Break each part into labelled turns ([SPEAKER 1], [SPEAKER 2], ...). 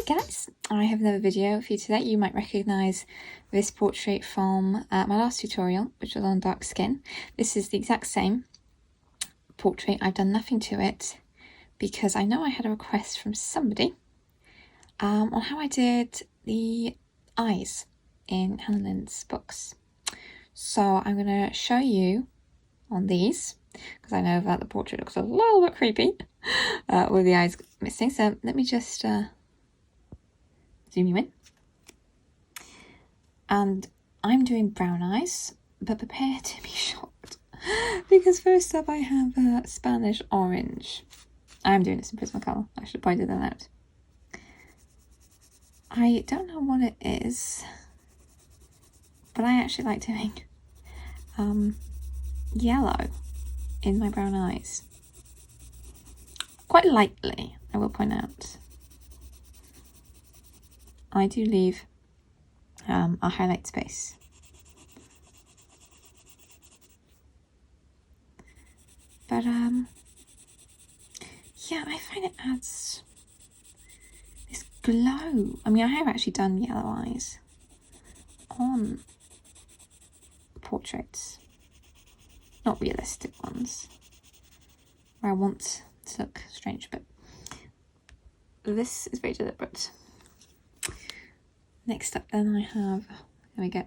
[SPEAKER 1] guys, I have another video for you today. You might recognise this portrait from my last tutorial, which was on dark skin. This is the exact same portrait. I've done nothing to it because I know I had a request from somebody on how I did the eyes in Hannah Lynn's books. So I'm going to show you on these, because I know that the portrait looks a little bit creepy with the eyes missing. So let me just zoom you in. And I'm doing brown eyes, but prepare to be shocked because first up I have Spanish orange. I'm doing this in Prismacolor. I should probably do that out. I don't know what it is, but I actually like doing yellow in my brown eyes. Quite lightly, I will point out. I do leave a highlight space. But yeah, I find it adds this glow. I mean, I have actually done yellow eyes on portraits, not realistic ones, where I want to look strange, but this is very deliberate. Next up then I have, there we go,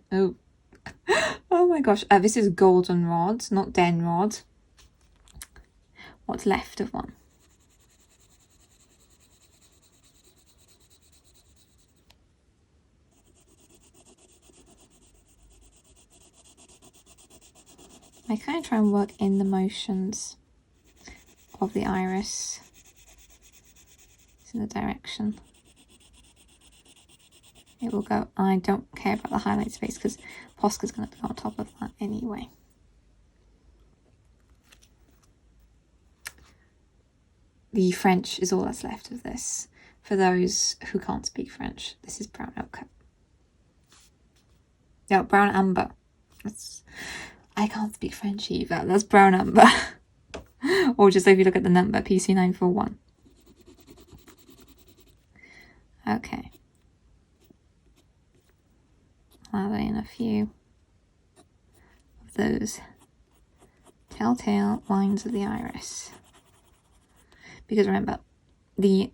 [SPEAKER 1] oh my gosh, this is Goldenrod, not Denrod. What's left of one. I kind of try and work in the motions of the iris. It's in the direction it will go. I don't care about the highlight space because Posca's going to be on top of that anyway. The French is all that's left of this. For those who can't speak French, this is brown ochre. No, brown umber. I can't speak French either. That's brown umber. Or just if you look at the number, PC941. Okay. I'll add in a few of those telltale lines of the iris. Because remember, the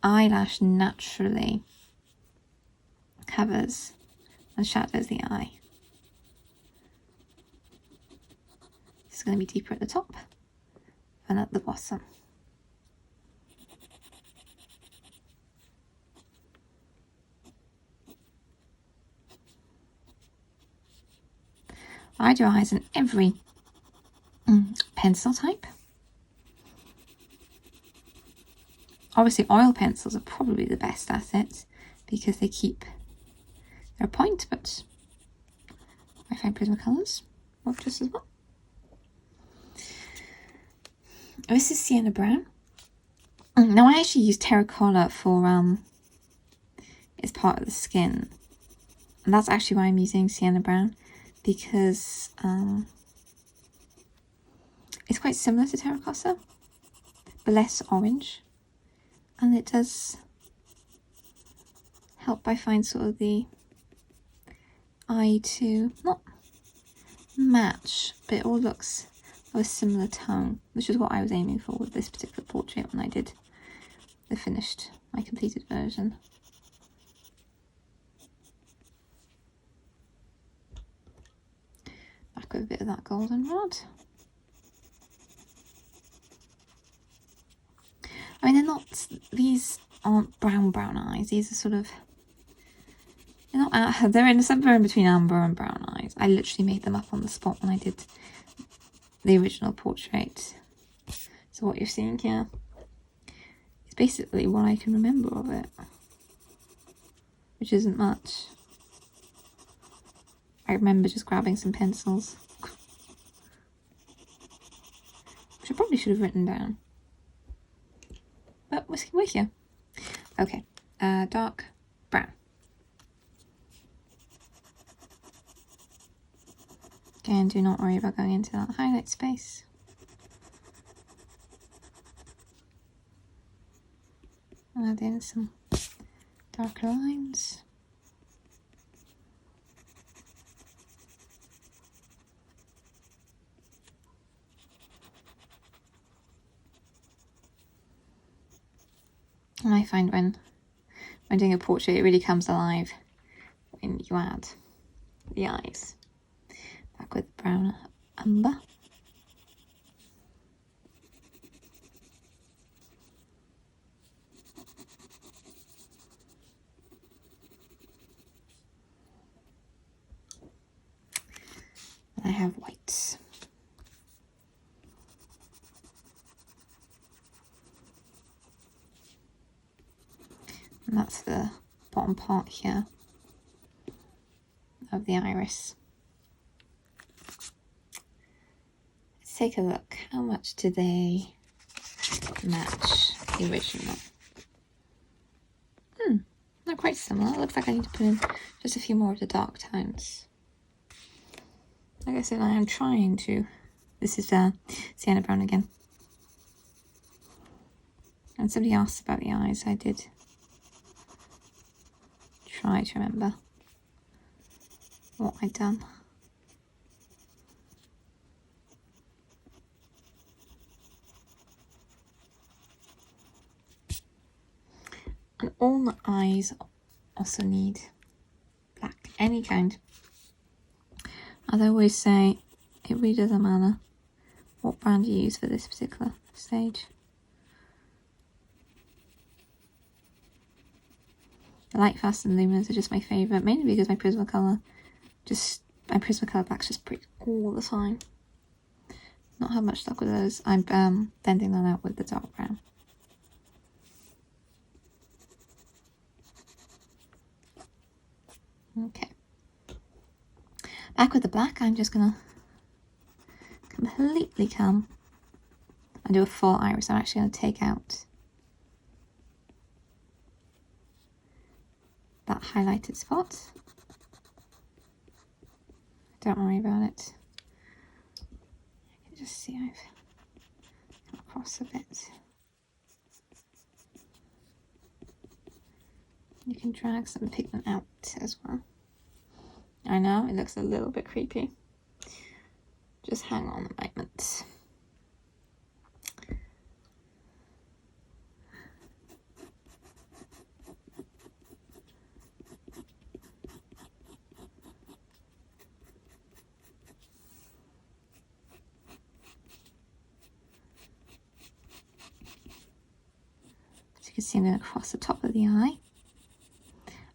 [SPEAKER 1] eyelash naturally covers and shadows the eye. It's going to be deeper at the top and at the bottom. I do eyes in every pencil type. Obviously oil pencils are probably the best at it because they keep their point, but I find Prismacolors work just as well. This is Sienna Brown. Now I actually use terracotta for it's part of the skin, and that's actually why I'm using Sienna Brown, because it's quite similar to terracotta but less orange, and it does help I find sort of the eye to not match, but it all looks of a similar tone, which is what I was aiming for with this particular portrait when I did my completed version. Back with a bit of that goldenrod. I mean, these aren't brown eyes. These are sort of, they're somewhere in between amber and brown eyes. I literally made them up on the spot when I did the original portrait. So what you're seeing here is basically what I can remember of it, which isn't much. I remember just grabbing some pencils, which I probably should have written down. But we're here. Okay, dark brown. Again, do not worry about going into that highlight space. Add in some darker lines. And I find when doing a portrait, it really comes alive when you add the eyes. Back with brown umber. I have whites. And that's the bottom part here of the iris. Let's take a look. How much do they match the original? They're quite similar. It looks like I need to put in just a few more of the dark tones. Like I said, I am trying to. This is Sienna Brown again. And somebody asked about the eyes. I did try to remember what I'd done. And all the eyes also need black, any kind. As I always say, it really doesn't matter what brand you use for this particular stage. The light fast and luminous are just my favourite, mainly because my Prismacolor blacks just pretty all the time. Not have much luck with those. I'm blending that out with the dark brown. Okay. Back with the black, I'm just gonna completely come and do a full iris. I'm actually gonna take out that highlighted spot. Don't worry about it. I can just see I've come across a bit. You can drag some pigment out as well. I know, it looks a little bit creepy. Just hang on a moment. As you can see, I'm going to cross the top of the eye.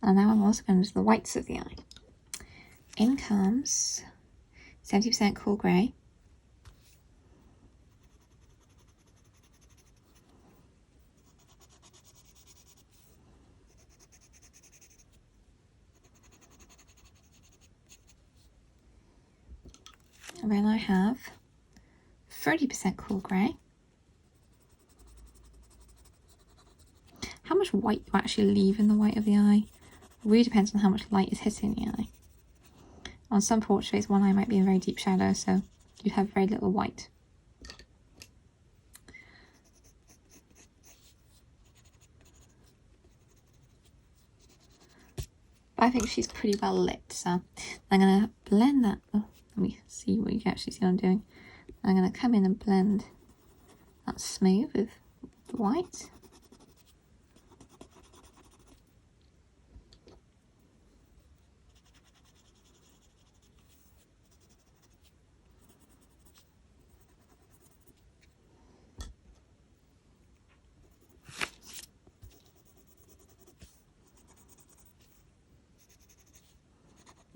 [SPEAKER 1] And now I'm also going to do the whites of the eye. In comes 70% cool grey. And then I have 30% cool grey. How much white you actually leave in the white of the eye really depends on how much light is hitting the eye. On some portraits, one eye might be in very deep shadow, so you have very little white. But I think she's pretty well lit, so I'm going to blend that. Oh, let me see what you can actually see what I'm doing. I'm going to come in and blend that smooth with the white.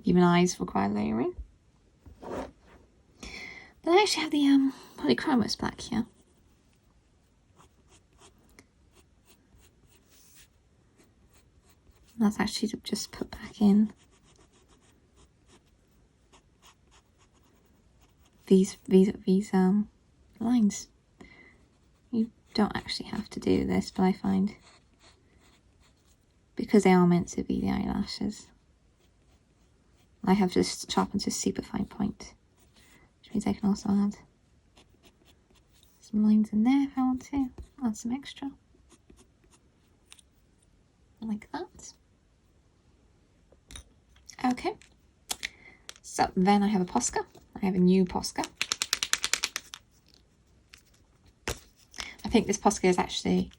[SPEAKER 1] Even eyes require layering. But I actually have the polychromos black here. And that's actually to just put back in these lines. You don't actually have to do this, but I find because they are meant to be the eyelashes, I have just sharpened to a super fine point, which means I can also add some lines in there if I want to, add some extra. like that. Okay, so then I have a Posca. I have a new Posca. I think this Posca is actually,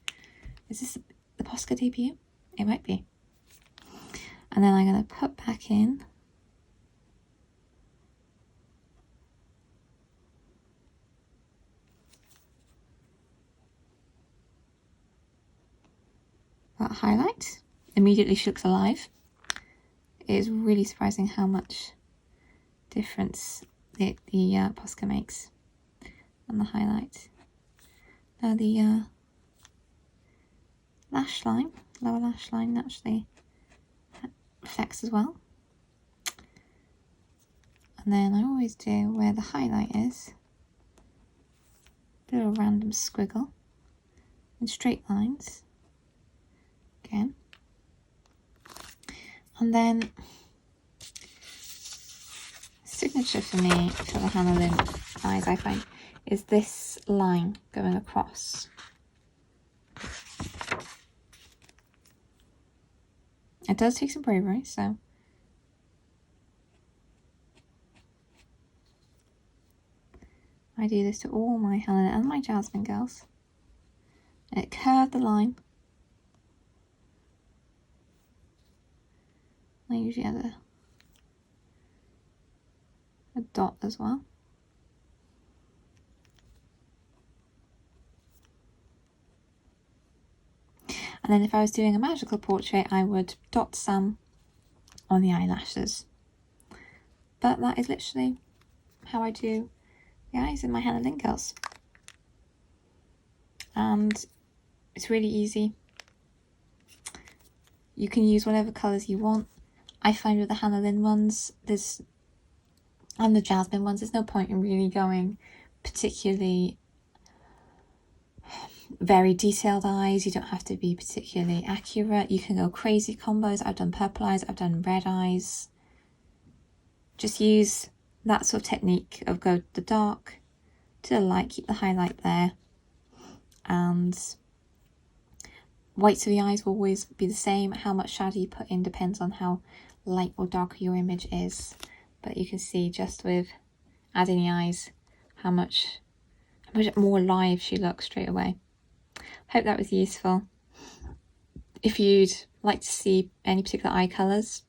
[SPEAKER 1] is this the Posca debut? It might be. And then I'm going to put back in that highlight. Immediately she looks alive. It is really surprising how much difference the Posca makes on the highlight. Now the lash line, lower lash line, actually reflects as well. And then I always do where the highlight is, a little random squiggle and straight lines again. And then signature for me for the Hannah Lynn eyes, I find, is this line going across. It does take some bravery, so I do this to all my Hannah and my Jasmine girls. And it curved the line. I usually have a dot as well. And then if I was doing a magical portrait, I would dot some on the eyelashes. But that is literally how I do the eyes in my Hannah Lynn girls. And it's really easy. You can use whatever colours you want. I find with the Hannah Lynn ones, and the Jasmine ones, there's no point in really going particularly very detailed eyes. You don't have to be particularly accurate. You can go crazy combos. I've done purple eyes, I've done red eyes. Just use that sort of technique of go to the dark, to the light, keep the highlight there. And whites of the eyes will always be the same. How much shadow you put in depends on how light or darker your image is. But you can see just with adding the eyes how much more alive she looks straight away. Hope that was useful. If you'd like to see any particular eye colours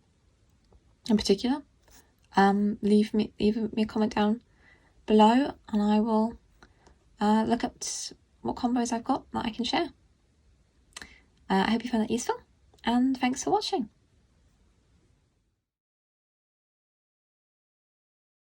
[SPEAKER 1] in particular, leave me a comment down below, and I will look up what combos I've got that I can share. I hope you found that useful, and thanks for watching.